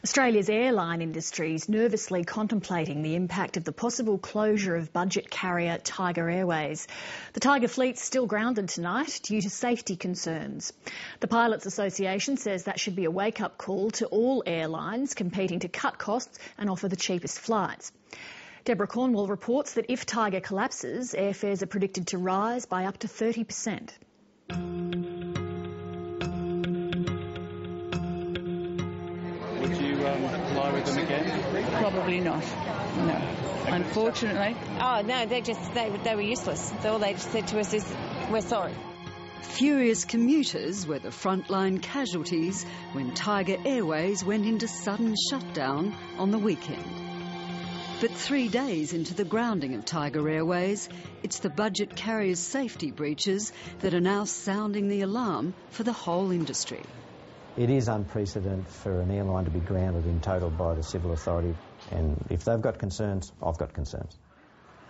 Australia's airline industry is nervously contemplating the impact of the possible closure of budget carrier Tiger Airways. The Tiger fleet's still grounded tonight due to safety concerns. The Pilots Association says that should be a wake-up call to all airlines competing to cut costs and offer the cheapest flights. Deborah Cornwall reports that if Tiger collapses, airfares are predicted to rise by up to 30%. Would you fly with them again? Probably not, no. Unfortunately. Oh, no, they were useless. All they said to us is, we're sorry. Furious commuters were the frontline casualties when Tiger Airways went into sudden shutdown on the weekend. But 3 days into the grounding of Tiger Airways, it's the budget carrier's safety breaches that are now sounding the alarm for the whole industry. It is unprecedented for an airline to be grounded in total by the civil authority, and if they've got concerns, I've got concerns.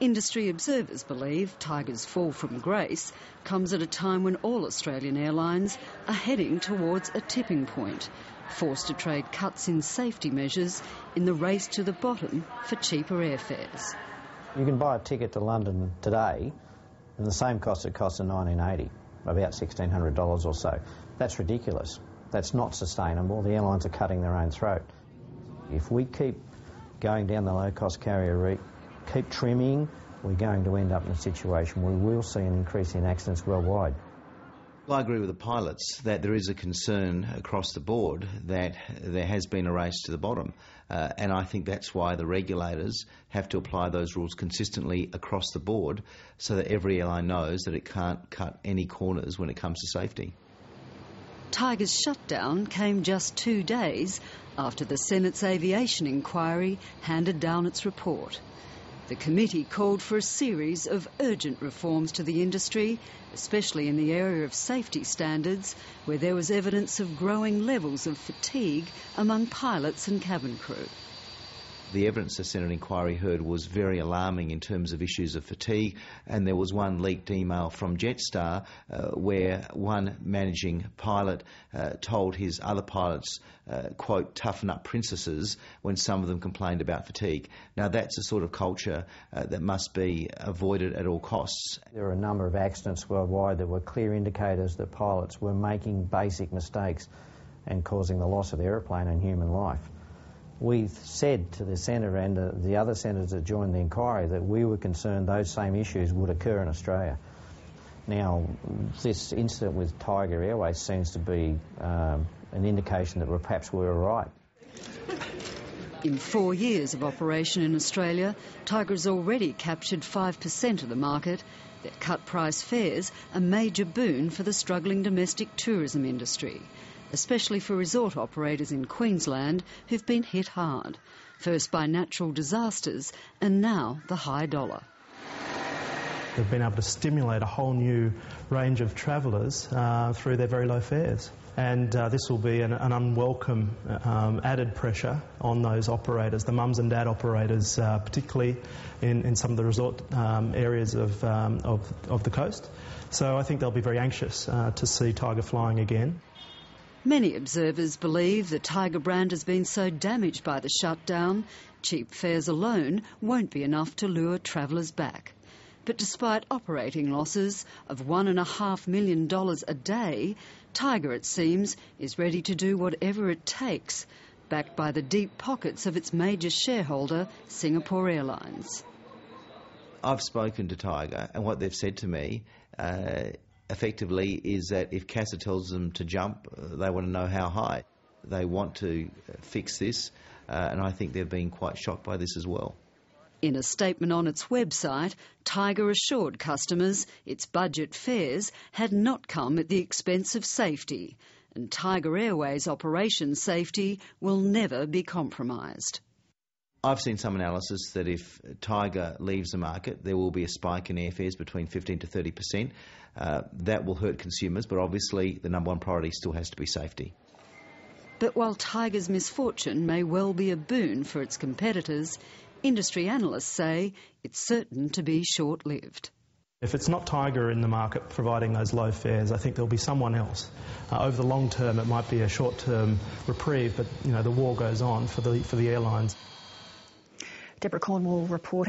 Industry observers believe Tiger's fall from grace comes at a time when all Australian airlines are heading towards a tipping point, forced to trade cuts in safety measures in the race to the bottom for cheaper airfares. You can buy a ticket to London today and the same cost it cost in 1980, about $1,600 or so. That's ridiculous. That's not sustainable. The airlines are cutting their own throat. If we keep going down the low-cost carrier route, keep trimming, we're going to end up in a situation where we will see an increase in accidents worldwide. Well, I agree with the pilots that there is a concern across the board that there has been a race to the bottom. And I think that's why the regulators have to apply those rules consistently across the board so that every airline knows that it can't cut any corners when it comes to safety. Tiger's shutdown came just 2 days after the Senate's aviation inquiry handed down its report. The committee called for a series of urgent reforms to the industry, especially in the area of safety standards, where there was evidence of growing levels of fatigue among pilots and cabin crew. The evidence the Senate inquiry heard was very alarming in terms of issues of fatigue, and there was one leaked email from Jetstar where one managing pilot told his other pilots, quote, toughen up princesses, when some of them complained about fatigue. Now that's the sort of culture that must be avoided at all costs. There are a number of accidents worldwide that were clear indicators that pilots were making basic mistakes and causing the loss of the aeroplane and human life. We said to the Senator and the other senators that joined the inquiry that we were concerned those same issues would occur in Australia. Now, this incident with Tiger Airways seems to be an indication that perhaps we were right. In 4 years of operation in Australia, Tiger has already captured 5% of the market. Their cut-price fares a major boon for the struggling domestic tourism industry, especially for resort operators in Queensland who've been hit hard, first by natural disasters and now the high dollar. They've been able to stimulate a whole new range of travellers through their very low fares. And this will be an unwelcome added pressure on those operators, the mums and dad operators, particularly in some of the resort areas of the coast. So I think they'll be very anxious to see Tiger flying again. Many observers believe the Tiger brand has been so damaged by the shutdown, cheap fares alone won't be enough to lure travellers back. But despite operating losses of $1.5 million a day, Tiger, it seems, is ready to do whatever it takes, backed by the deep pockets of its major shareholder, Singapore Airlines. I've spoken to Tiger, and what they've said to me effectively is that if CASA tells them to jump, they want to know how high. They want to fix this, and I think they've been quite shocked by this as well. In a statement on its website, Tiger assured customers its budget fares had not come at the expense of safety, and Tiger Airways operation safety will never be compromised. I've seen some analysis that if Tiger leaves the market, there will be a spike in airfares between 15 to 30%. That will hurt consumers, but obviously the number one priority still has to be safety. But while Tiger's misfortune may well be a boon for its competitors, industry analysts say it's certain to be short-lived. If it's not Tiger in the market providing those low fares, I think there'll be someone else. Over the long term, it might be a short-term reprieve, but the war goes on for the airlines. Deborah Cornwall reporting.